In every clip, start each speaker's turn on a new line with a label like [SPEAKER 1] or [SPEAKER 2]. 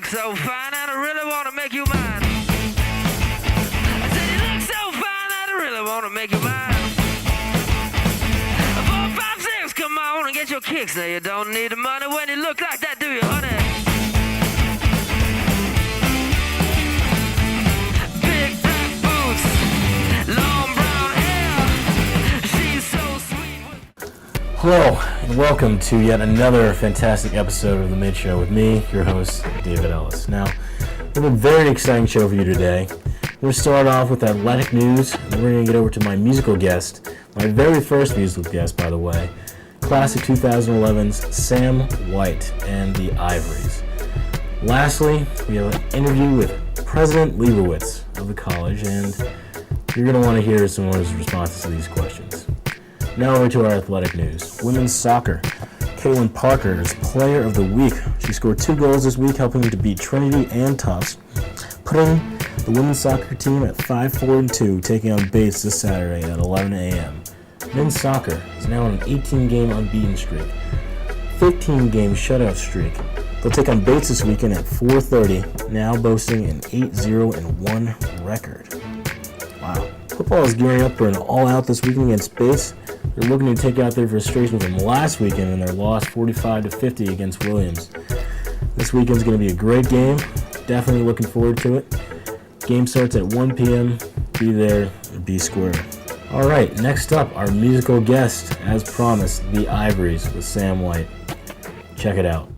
[SPEAKER 1] look so fine and I really wanna make you mine. I said you look so fine and I really wanna make you mine. 4, 5, 6, come on and get your kicks. Now you don't need the money when you look like that, do you, honey? Big black boots, long brown hair. She's so sweet.
[SPEAKER 2] Hello, and welcome to yet another fantastic episode of The Mid Show with me, your host, David Ellis. Now, we have a very exciting show for you today. We're going to start off with athletic news, and we're going to get over to my musical guest, my very first musical guest, by the way, class of 2011's Sam White and the Ivorys. Lastly, we have an interview with President Liebowitz of the college, and you're going to want to hear some of his responses to these questions. Now over to our athletic news. Women's soccer. Caitlin Parker is Player of the Week. She scored 2 goals this week, helping to beat Trinity and Tufts, putting the women's soccer team at 5-4-2, taking on Bates this Saturday at 11 a.m. Men's soccer is now on an 18-game unbeaten streak, 15-game shutout streak. They'll take on Bates this weekend at 4:30, now boasting an 8-0-1 record. Wow. Football is gearing up for an all-out this weekend against Bates. They're looking to take out their frustration with them last weekend in their loss 45-50 against Williams. This weekend's going to be a great game. Definitely looking forward to it. Game starts at 1 p.m. Be there or be square. All right, next up, our musical guest, as promised, the Ivorys with Sam White. Check it out.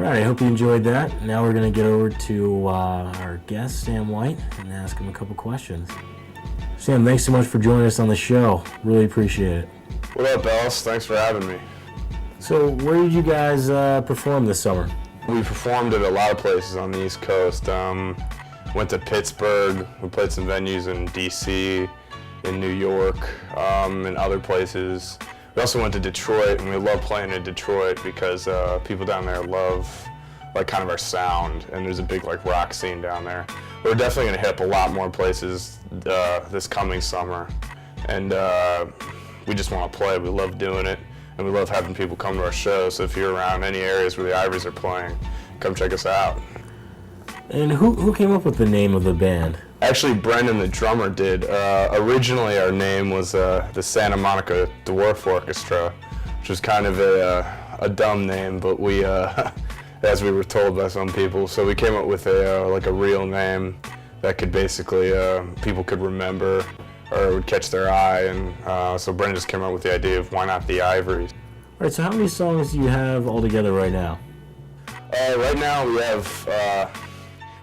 [SPEAKER 2] right, I hope you enjoyed that. Now we're going to get over to our guest, Sam White, and ask him a couple questions. Sam, thanks so much for joining us on the show. Really appreciate it.
[SPEAKER 3] What up, Ellis? Thanks for having me.
[SPEAKER 2] So, where did you guys perform this summer?
[SPEAKER 3] We performed at a lot of places on the East Coast. Went to Pittsburgh. We played some venues in D.C., in New York, and other places. We also went to Detroit, and we love playing in Detroit because people down there love kind of our sound, and there's a big rock scene down there. We're definitely going to hit up a lot more places this coming summer, and we just want to play. We love doing it, and we love having people come to our shows. So if you're around any areas where the Ivorys are playing, come check us out.
[SPEAKER 2] And who came up with the name of the band?
[SPEAKER 3] Actually, Brendan, the drummer, did. Originally, our name was the Santa Monica Dwarf Orchestra, which was kind of a dumb name, but we, as we were told by some people, so we came up with a real name that could basically people could remember or would catch their eye, and so Brendan just came up with the idea of why not the Ivorys.
[SPEAKER 2] All right, so how many songs do you have all together right now?
[SPEAKER 3] Right now we have.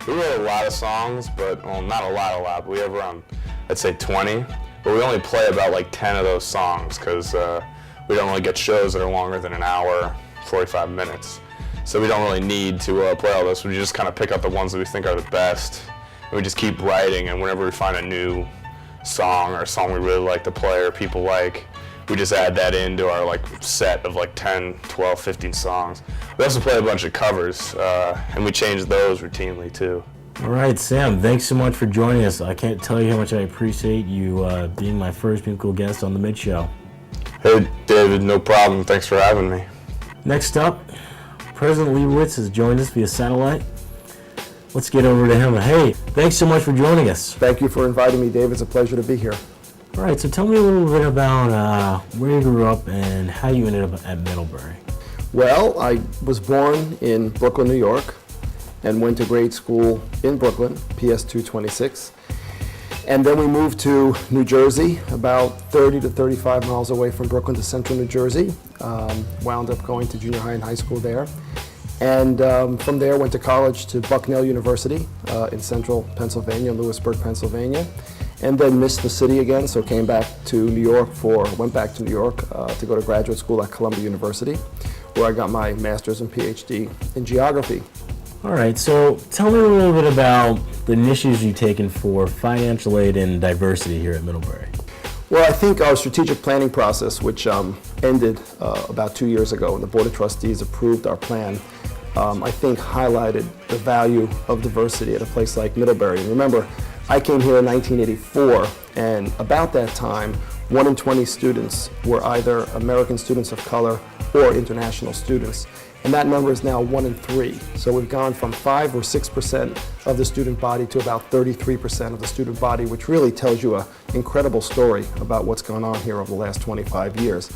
[SPEAKER 3] We wrote a lot of songs, but, well, not a lot, but we have around, I'd say 20. But we only play about 10 of those songs because we don't really get shows that are longer than an hour, 45 minutes. So we don't really need to play all those. We just kind of pick out the ones that we think are the best. And we just keep writing, and whenever we find a new song or a song we really like to play or people like, we just add that into our set of 10, 12, 15 songs. We also play a bunch of covers, and we change those routinely too.
[SPEAKER 2] All right, Sam, thanks so much for joining us. I can't tell you how much I appreciate you being my first musical guest on the Mid Show.
[SPEAKER 3] Hey, David, no problem. Thanks for having me.
[SPEAKER 2] Next up, President Liebowitz has joined us via satellite. Let's get over to him. Hey, thanks so much for joining us.
[SPEAKER 4] Thank you for inviting me, Dave. It's a pleasure to be here.
[SPEAKER 2] All right, so tell me a little bit about where you grew up and how you ended up at Middlebury.
[SPEAKER 4] Well, I was born in Brooklyn, New York, and went to grade school in Brooklyn, PS 226. And then we moved to New Jersey, about 30 to 35 miles away from Brooklyn to central New Jersey. Wound up going to junior high and high school there. And from there went to college to Bucknell University in central Pennsylvania, Lewisburg, Pennsylvania. And then missed the city again, so went back to New York to go to graduate school at Columbia University, where I got my master's and PhD in geography.
[SPEAKER 2] All right, so tell me a little bit about the initiatives you've taken for financial aid and diversity here at Middlebury.
[SPEAKER 4] Well, I think our strategic planning process, which ended about 2 years ago, and the Board of Trustees approved our plan, I think highlighted the value of diversity at a place like Middlebury. And remember, I came here in 1984, and about that time, 1 in 20 students were either American students of color or international students. And that number is now 1 in 3. So we've gone from 5 or 6% of the student body to about 33% of the student body, which really tells you an incredible story about what's gone on here over the last 25 years.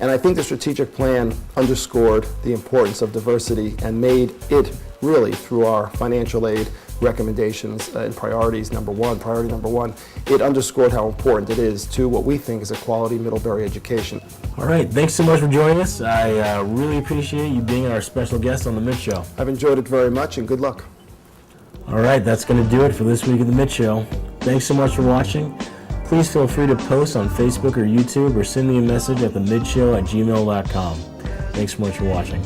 [SPEAKER 4] And I think the strategic plan underscored the importance of diversity and made it really, through our financial aid recommendations and priority number one, it underscored how important it is to what we think is a quality Middlebury education.
[SPEAKER 2] All right, thanks so much for joining us. I really appreciate you being our special guest on the Mid Show.
[SPEAKER 4] I've enjoyed it very much, and good luck.
[SPEAKER 2] All right, that's going to do it for this week of the Mid Show. Thanks so much for watching. Please feel free to post on Facebook or YouTube or send me a message at themidshow@gmail.com. Thanks so much for watching.